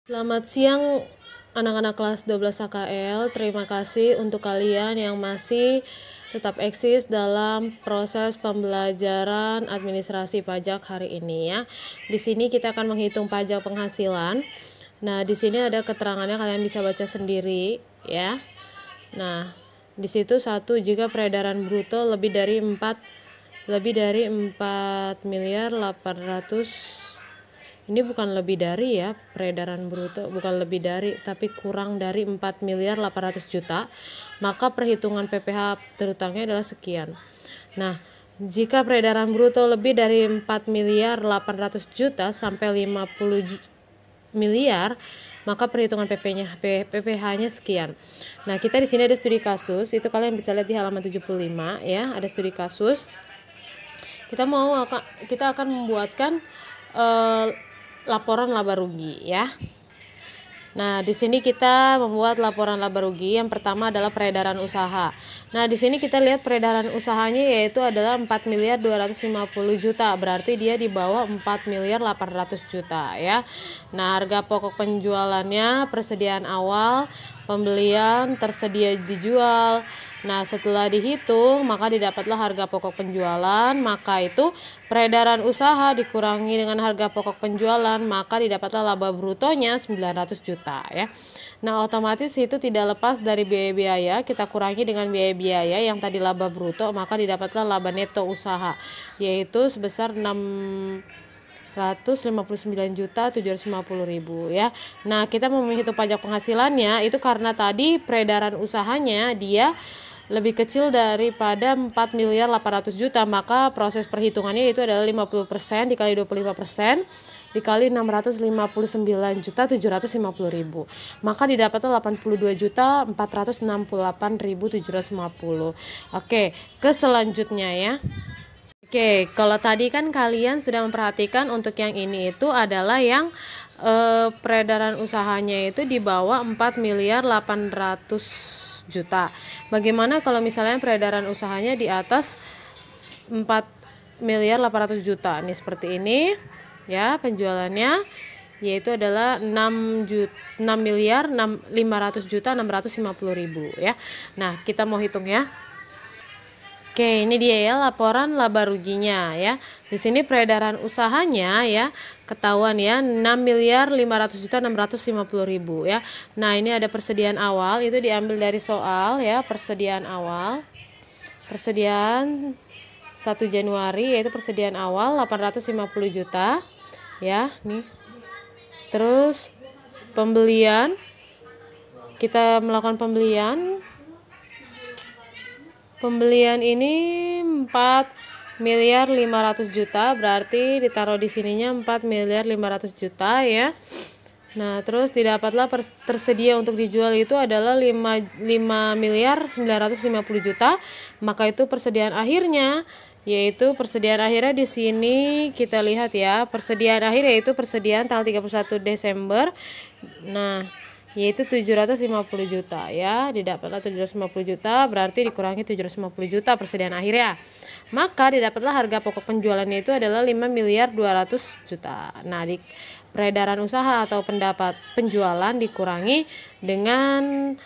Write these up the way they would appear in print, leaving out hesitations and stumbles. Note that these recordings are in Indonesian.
Selamat siang anak-anak kelas 12 AKL. Terima kasih untuk kalian yang masih tetap eksis dalam proses pembelajaran administrasi pajak hari ini ya. Di sini kita akan menghitung pajak penghasilan. Nah, di sini ada keterangannya, kalian bisa baca sendiri ya. Nah, di situ jika peredaran bruto lebih dari 4 miliar 800. Ini bukan lebih dari ya, peredaran bruto bukan lebih dari, tapi kurang dari 4 miliar 800 juta, maka perhitungan PPh terutangnya adalah sekian. Nah, jika peredaran bruto lebih dari 4 miliar 800 juta sampai 50 miliar, maka perhitungan PPh-nya sekian. Nah, kita di sini ada studi kasus, itu kalian bisa lihat di halaman 75 ya, ada studi kasus. Kita akan membuatkan laporan laba rugi ya. Nah, di sini kita membuat laporan laba rugi. Yang pertama adalah peredaran usaha. Nah, di sini kita lihat peredaran usahanya yaitu adalah 4 miliar 250 juta. Berarti dia di bawah 4 miliar 800 juta ya. Nah, harga pokok penjualannya persediaan awal, pembelian, tersedia dijual. Nah, setelah dihitung, maka didapatlah harga pokok penjualan, maka itu peredaran usaha dikurangi dengan harga pokok penjualan, maka didapatlah laba brutonya 900 juta ya. Nah, otomatis itu tidak lepas dari biaya-biaya, kita kurangi dengan biaya-biaya yang tadi laba bruto, maka didapatlah laba neto usaha, yaitu sebesar 659.750.000 ya. Nah, kita mau menghitung pajak penghasilannya itu karena tadi peredaran usahanya dia lebih kecil daripada 4 miliar 800 juta, maka proses perhitungannya itu adalah 50% dikali 25% dikali 659.750.000, maka didapatnya 82.468.750. Oke, ke selanjutnya ya. Oke, kalau tadi kan kalian sudah memperhatikan untuk yang ini itu adalah yang peredaran usahanya itu di bawah 4 miliar 800 juta. Bagaimana kalau misalnya peredaran usahanya di atas 4 miliar 800 juta? Ini seperti ini ya penjualannya, yaitu adalah 6 miliar 500 juta 650.000 ya. Nah, kita mau hitung ya. Oke, ini dia ya laporan laba ruginya ya. Di sini peredaran usahanya ya, ketahuan ya 6 miliar 500 juta 650.000 ya. Nah, ini ada persediaan awal, itu diambil dari soal ya, persediaan awal. Persediaan 1 Januari yaitu persediaan awal 850 juta ya, nih. Terus pembelian, kita melakukan pembelian ini 4 miliar 500 juta, berarti ditaruh di sininya 4 miliar 500 juta ya. Nah, terus didapatlah tersedia untuk dijual itu adalah 5 miliar 950 juta, maka itu persediaan akhirnya, yaitu persediaan akhirnya di sini kita lihat ya, persediaan akhir yaitu persediaan tanggal 31 Desember. Nah, yaitu 750 juta ya, didapatlah 750 juta, berarti dikurangi 750 juta persediaan akhirnya, maka didapatlah harga pokok penjualannya itu adalah 5 miliar 200 juta. Nah, di peredaran usaha atau penjualan dikurangi dengan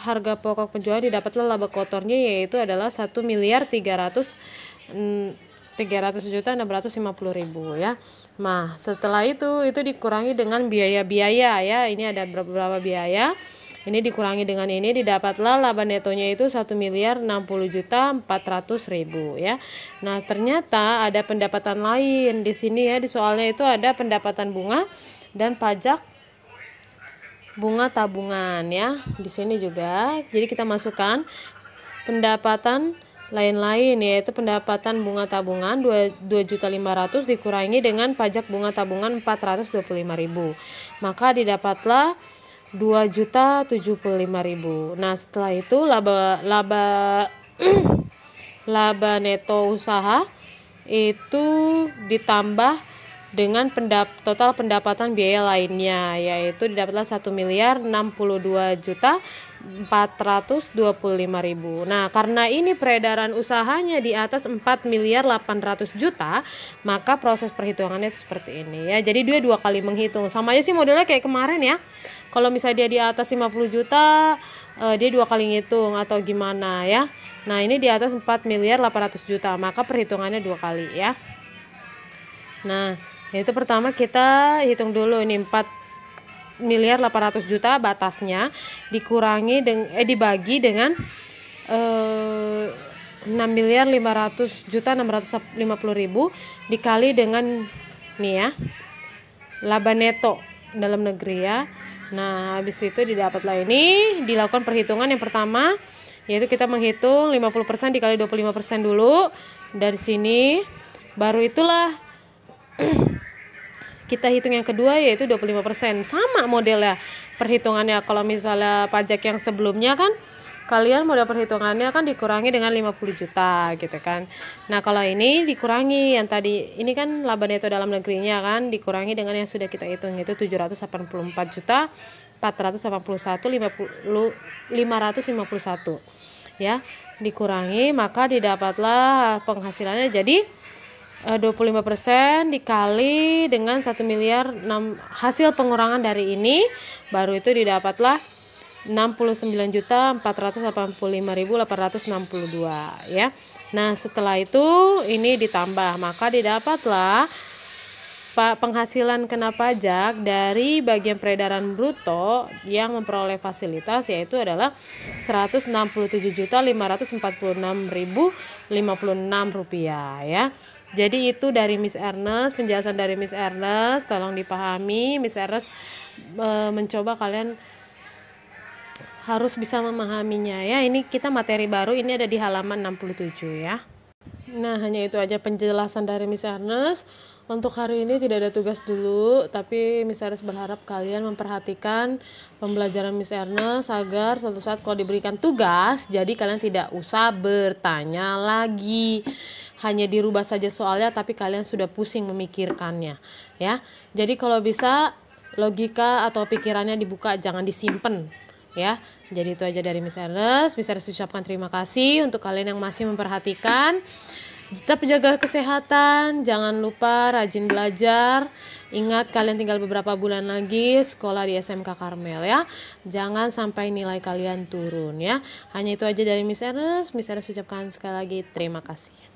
harga pokok penjualan, didapatlah laba kotornya yaitu adalah 1 miliar 300 juta 650.000 ya. Nah, setelah itu dikurangi dengan biaya-biaya ya. Ini ada beberapa biaya. Ini dikurangi dengan ini, didapatlah laba netonya itu 1 miliar 60 juta 400.000 ya. Nah, ternyata ada pendapatan lain di sini ya, di soalnya itu ada pendapatan bunga dan pajak bunga tabungan ya. Di sini juga. Jadi kita masukkan pendapatan lain-lain, yaitu pendapatan bunga tabungan 2.500.000 dikurangi dengan pajak bunga tabungan 425.000, maka didapatlah 2.075.000. Nah, setelah itu laba neto usaha itu ditambah dengan total pendapatan biaya lainnya, yaitu didapatlah 1 miliar 62 juta 425.000. Nah, karena ini peredaran usahanya di atas 4.800.000.000, maka proses perhitungannya seperti ini ya. Jadi dia dua kali menghitung. Sama aja sih modelnya kayak kemarin ya. Kalau misalnya dia di atas 50 juta, dia dua kali ngitung atau gimana ya. Nah, ini di atas 4.800.000.000, maka perhitungannya dua kali ya. Nah, itu pertama kita hitung dulu ini 4.800.000.000 batasnya dikurangi dibagi dengan 6.500.650.000 dikali dengan nih ya, laba neto dalam negeri ya. Nah, habis itu didapatlah ini, dilakukan perhitungan yang pertama yaitu kita menghitung 50% dikali 25% dulu dari sini, baru itulah kita hitung yang kedua yaitu 25%. Sama modelnya perhitungannya. Kalau misalnya pajak yang sebelumnya kan kalian model perhitungannya kan dikurangi dengan 50 juta gitu kan. Nah, kalau ini dikurangi yang tadi ini kan laba neto dalam negerinya kan dikurangi dengan yang sudah kita hitung itu 784.481.551 ya. Dikurangi maka didapatlah penghasilannya jadi 25% dikali dengan 1 miliar 6, hasil pengurangan dari ini baru itu didapatlah 69.485.862 ya. Nah, setelah itu ini ditambah maka didapatlah penghasilan kena pajak dari bagian peredaran bruto yang memperoleh fasilitas yaitu adalah 167.546.056 rupiah ya. Jadi itu dari Miss Ernest, penjelasan dari Miss Ernest, tolong dipahami. Miss Ernest mencoba kalian harus bisa memahaminya ya. Ini kita materi baru, ini ada di halaman 67 ya. Nah, hanya itu aja penjelasan dari Miss Ernest. Untuk hari ini tidak ada tugas dulu, tapi Miss Ernest berharap kalian memperhatikan pembelajaran Miss Ernest agar suatu saat kalau diberikan tugas, jadi kalian tidak usah bertanya lagi. Hanya dirubah saja soalnya, tapi kalian sudah pusing memikirkannya ya. Jadi kalau bisa logika atau pikirannya dibuka, jangan disimpan ya. Jadi itu aja dari Miss Ernest. Miss Ernest ucapkan terima kasih untuk kalian yang masih memperhatikan. Tetap jaga kesehatan, jangan lupa rajin belajar. Ingat kalian tinggal beberapa bulan lagi sekolah di SMK Karmel ya. Jangan sampai nilai kalian turun ya. Hanya itu aja dari Miss Ernest. Miss Ernest ucapkan sekali lagi terima kasih.